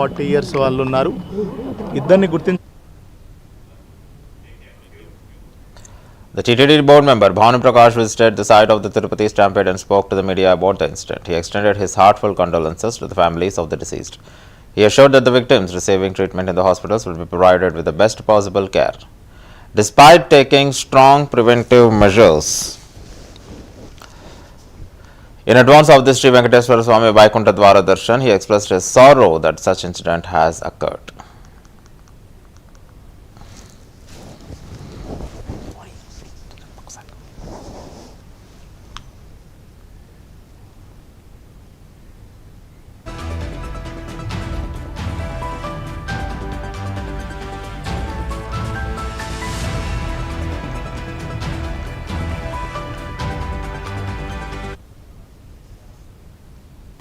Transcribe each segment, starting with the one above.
40 years వాళ్ళు ఉన్నారు. ఇద్దరిని గుర్తించి The TTD board member Bhanu Prakash visited the site of the Tirupati stampede and spoke to the media about the incident. He extended his heartfelt condolences to the families of the deceased. He assured that the victims receiving treatment in the hospitals will be provided with the best possible care. Despite taking strong preventive measures in advance of this Sri Venkateswara Swami Vaikunta Dwara Darshan, he expressed his sorrow that such incident has occurred.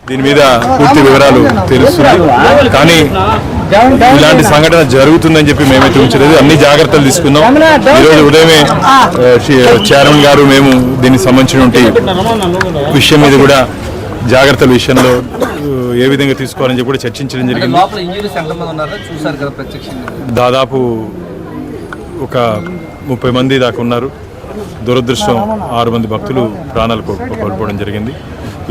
దీని మీద పూర్తి వివరాలు తెలుస్తుంది. కానీ ఇలాంటి సంఘటన జరుగుతుందని చెప్పి మేమైతే ఉంచలేదు. అన్ని జాగ్రత్తలు తీసుకున్నాం. ఈరోజు ఉదయమే చైర్మన్ గారు మేము దీనికి సంబంధించిన విషయం మీద కూడా జాగ్రత్తల విషయంలో ఏ విధంగా తీసుకోవాలని చెప్పి కూడా చర్చించడం జరిగింది. దాదాపు ఒక 30 మంది దాకా ఉన్నారు. దురదృష్టం 6 మంది భక్తులు ప్రాణాలు కోల్పోవడం జరిగింది.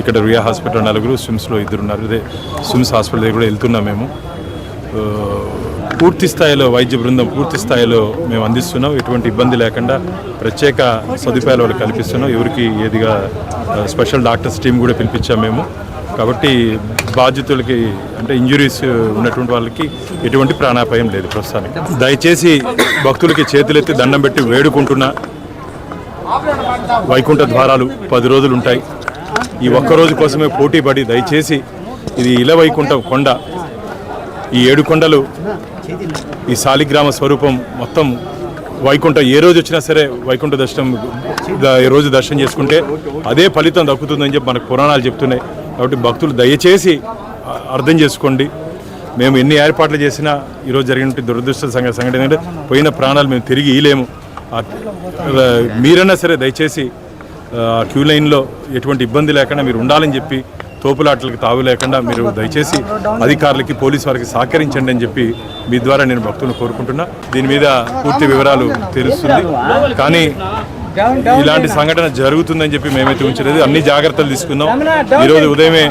ఇక్కడ రియా హాస్పిటల్ 4, స్విమ్స్లో 2 ఉన్నారు. అదే స్విమ్స్ హాస్పిటల్ దగ్గర కూడా వెళ్తున్నాం. మేము పూర్తి స్థాయిలో వైద్య బృందం పూర్తి స్థాయిలో మేము అందిస్తున్నాం. ఎటువంటి ఇబ్బంది లేకుండా ప్రత్యేక సదుపాయాలు వాళ్ళు కల్పిస్తున్నాం. ఎవరికి ఏదిగా స్పెషల్ డాక్టర్స్ టీం కూడా పిలిపించాం మేము. కాబట్టి బాధితులకి అంటే ఇంజురీస్ ఉన్నటువంటి వాళ్ళకి ఎటువంటి ప్రాణాపాయం లేదు ప్రస్తుతానికి. దయచేసి భక్తులకి చేతులెత్తి దండం పెట్టి వేడుకుంటున్నా, వైకుంఠ ద్వారాలు 10 రోజులు ఉంటాయి. ఈ ఒక్కరోజు కోసమే పోటీ పడి దయచేసి ఇది ఇలవైకుంఠం కొండ, ఈ 7 కొండలు, ఈ శాలిగ్రామ స్వరూపం మొత్తం వైకుంఠం ఏ రోజు వచ్చినా సరే వైకుంఠ దర్శనం ఈ రోజు దర్శనం చేసుకుంటే అదే ఫలితం దక్కుతుందని చెప్పి మనకు పురాణాలు చెప్తున్నాయి. కాబట్టి భక్తులు దయచేసి అర్థం చేసుకోండి. మేము ఎన్ని ఏర్పాట్లు చేసినా ఈరోజు జరిగిన దురదృష్ట సంఘటన ఏంటంటే పోయిన ప్రాణాలు మేము తిరిగి ఇయ్యలేము. మీరన్నా సరే దయచేసి క్యూ లైన్లో ఎటువంటి ఇబ్బంది లేకుండా మీరు ఉండాలని చెప్పి తోపులాటలకు తావు లేకుండా మీరు దయచేసి అధికారులకి పోలీసు వారికి సహకరించండి అని చెప్పి మీ ద్వారా నేను భక్తులను కోరుకుంటున్నా. దీని మీద పూర్తి వివరాలు తెలుస్తుంది. కానీ ఇలాంటి సంఘటన జరుగుతుందని చెప్పి మేమైతే ఉంచలేదు. అన్ని జాగ్రత్తలు తీసుకున్నాం. ఈరోజు ఉదయమే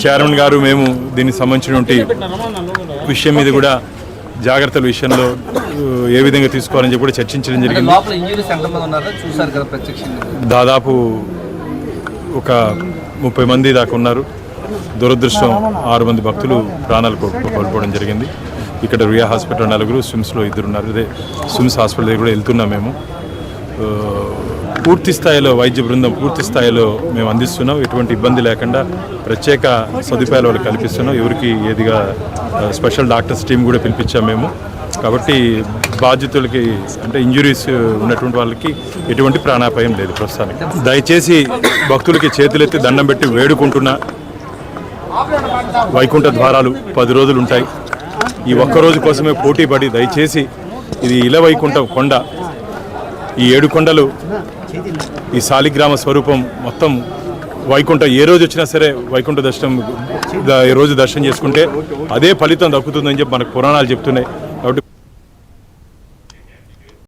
చైర్మన్ గారు మేము దీనికి సంబంధించిన విషయం మీద కూడా జాగ్రత్తల విషయంలో ఏ విధంగా తీసుకోవాలని చెప్పి కూడా చర్చించడం జరిగింది. దాదాపు ఒక 30 మంది దాకా ఉన్నారు. దురదృష్టం 6 మంది భక్తులు ప్రాణాలు కోల్పోవడం జరిగింది. ఇక్కడ రియా హాస్పిటల్ 4, స్విమ్స్లో 2 ఉన్నారు. అదే స్విమ్స్ హాస్పిటల్ దగ్గర కూడా వెళ్తున్నాం. మేము పూర్తి స్థాయిలో వైద్య బృందం పూర్తి స్థాయిలో మేము అందిస్తున్నాం. ఎటువంటి ఇబ్బంది లేకుండా ప్రత్యేక సదుపాయాలు వాళ్ళు కల్పిస్తున్నాం. ఎవరికి ఏదిగా స్పెషల్ డాక్టర్స్ టీం కూడా పిలిపించాం మేము. కాబట్టి బాధితులకి అంటే ఇంజురీస్ ఉన్నటువంటి వాళ్ళకి ఎటువంటి ప్రాణాపాయం లేదు ప్రస్తుతానికి. దయచేసి భక్తులకి చేతులెత్తి దండం పెట్టి వేడుకుంటున్నా, వైకుంఠ ద్వారాలు 10 రోజులు ఉంటాయి. ఈ ఒక్కరోజు కోసమే పోటీ పడి దయచేసి ఇది ఇలవైకుంఠం కొండ, ఈ 7 కొండలు, ఈ శాలిగ్రామ స్వరూపం మొత్తం వైకుంఠం ఏ రోజు వచ్చినా సరే వైకుంఠ దర్శనం ఈ రోజు దర్శనం చేసుకుంటే అదే ఫలితం దక్కుతుందని చెప్పి మనకు పురాణాలు చెప్తున్నాయి.